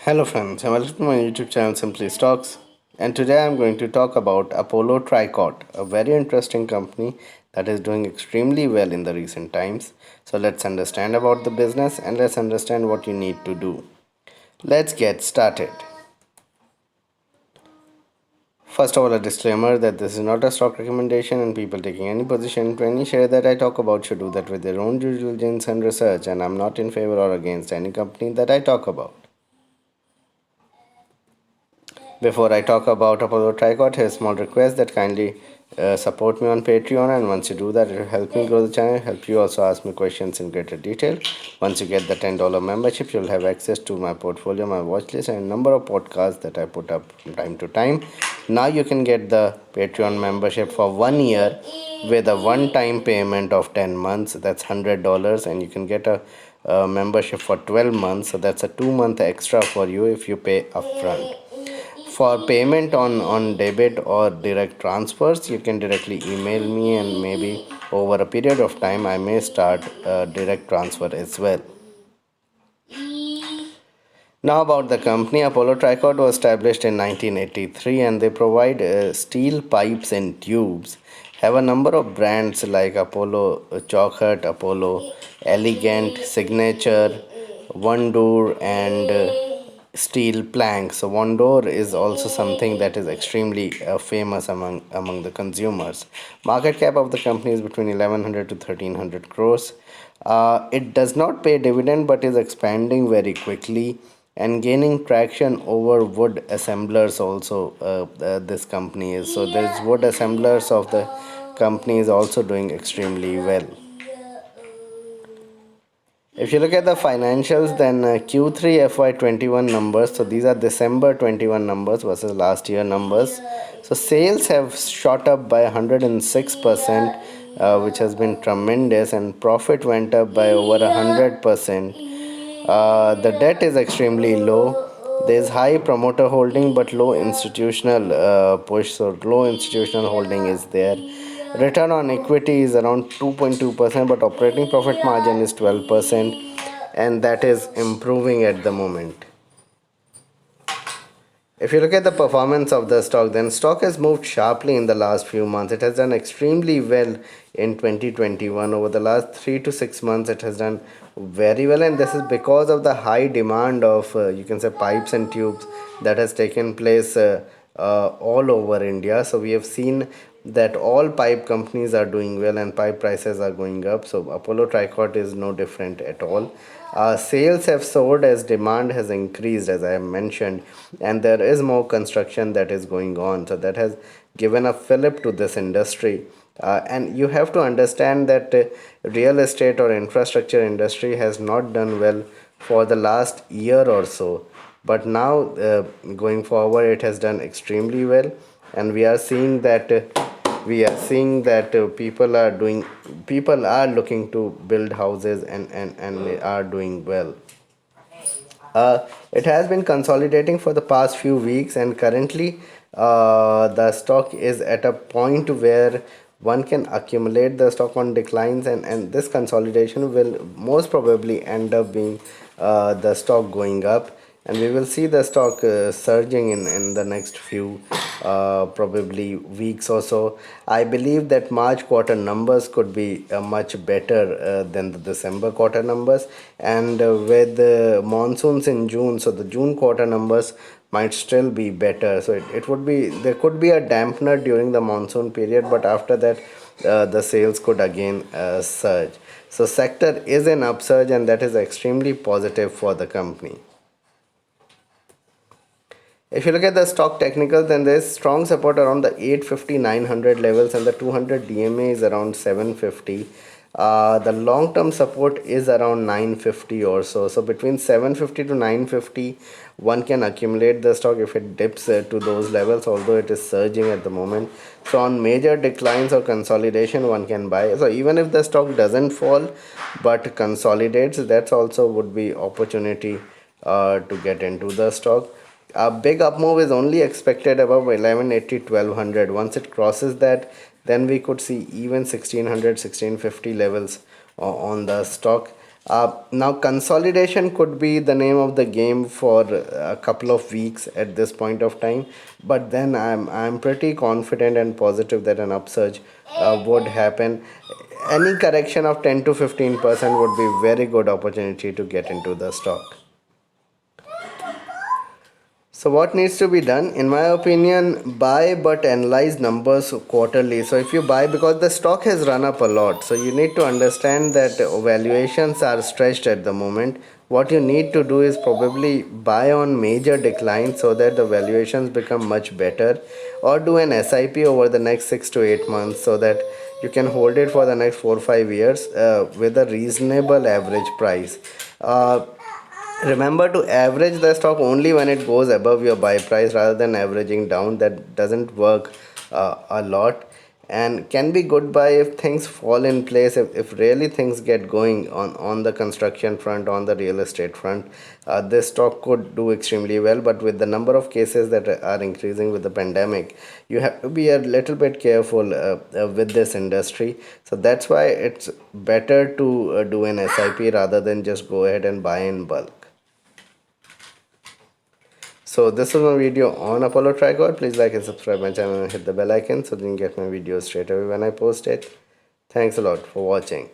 Hello friends, and welcome to my YouTube channel Simply Stocks. And today I'm going to talk about Apollo Tricoat, a very interesting company that is doing extremely well in the recent times. So let's understand about the business and let's understand what you need to do. Let's get started. First of all, a disclaimer that this is not a stock recommendation and people taking any position to any share that I talk about should do that with their own due diligence and research, and I'm not in favor or against any company that I talk about. Before I talk about Apollo Tricoat, here's a small request that kindly support me on Patreon, and once you do that, it will help me grow the channel, help you also ask me questions in greater detail. Once you get the $10 membership, you'll have access to my portfolio, my watch list, and a number of podcasts that I put up from time to time. Now you can get the Patreon membership for 1 year with a one-time payment of 10 months. That's $100, and you can get a membership for 12 months. So that's a 2 month extra for you if you pay upfront. For payment on debit or direct transfers, you can directly email me, and maybe over a period of time I may start direct transfer as well. Now about the company, Apollo Tricoat was established in 1983 and they provide steel pipes and tubes. Have a number of brands like Apollo Chocolate, Apollo Elegant, Signature, One Door, and steel planks. So one door is also something that is extremely famous among the consumers. Market cap of the company is between 1100 to 1300 crores. It does not pay dividend but is expanding very quickly and gaining traction over wood assemblers also. This company is, so there's wood assemblers of the company is also doing extremely well. If you look at the financials, then Q3 FY21 numbers, so these are December 21 numbers versus last year numbers. So sales have shot up by 106%, which has been tremendous, and profit went up by over 100%. The debt is extremely low. There's high promoter holding but low institutional push, so low institutional holding is there. Return on equity is around 2.2%, but operating profit margin is 12%, and that is improving at the moment. If you look at the performance of the stock, then stock has moved sharply in the last few months. It has done extremely well in 2021. Over the last 3 to 6 months, it has done very well, and this is because of the high demand of you can say pipes and tubes that has taken place all over India. So we have seen that all pipe companies are doing well and pipe prices are going up. So Apollo Tricoat is no different at all. Sales have soared as demand has increased, as I have mentioned, and there is more construction that is going on. So that has given a fillip to this industry. And you have to understand that real estate or infrastructure industry has not done well for the last year or so, but now going forward it has done extremely well, and we are seeing that people are looking to build houses, and they are doing well. It has been consolidating for the past few weeks, and currently the stock is at a point where one can accumulate the stock on declines, and this consolidation will most probably end up being the stock going up, and we will see the stock surging in the next few probably weeks or so. I believe that March quarter numbers could be much better than the December quarter numbers, and with the monsoons in June, so the June quarter numbers might still be better. So it would be, there could be a dampener during the monsoon period, but after that the sales could again surge. So sector is an upsurge, and that is extremely positive for the company. If you look at the stock technicals, then there is strong support around the 850 900 levels, and the 200 DMA is around 750. The long term support is around 950 or so. So between 750 to 950, one can accumulate the stock if it dips to those levels, although it is surging at the moment. So on major declines or consolidation, one can buy. So even if the stock doesn't fall but consolidates, that's also would be opportunity to get into the stock. A big up move is only expected above 1180 1200. Once it crosses that, then we could see even 1600 1650 levels on the stock. Now, consolidation could be the name of the game for a couple of weeks at this point of time, but then I'm pretty confident and positive that an upsurge would happen. Any correction of 10 to 15% would be very good opportunity to get into the stock. So what needs to be done? In my opinion, buy but analyze numbers quarterly. So if you buy, because the stock has run up a lot, so you need to understand that valuations are stretched at the moment. What you need to do is probably buy on major decline so that the valuations become much better, or do an SIP over the next 6 to 8 months so that you can hold it for the next 4 or 5 years with a reasonable average price. Remember to average the stock only when it goes above your buy price rather than averaging down. That doesn't work a lot, and can be good buy if things fall in place, if really things get going on the construction front, on the real estate front. This stock could do extremely well, but with the number of cases that are increasing with the pandemic, you have to be a little bit careful with this industry. So that's why it's better to do an SIP rather than just go ahead and buy in bulk. So this was my video on Apollo Tricoat. Please like and subscribe my channel and hit the bell icon so that you can get my videos straight away when I post it. Thanks a lot for watching.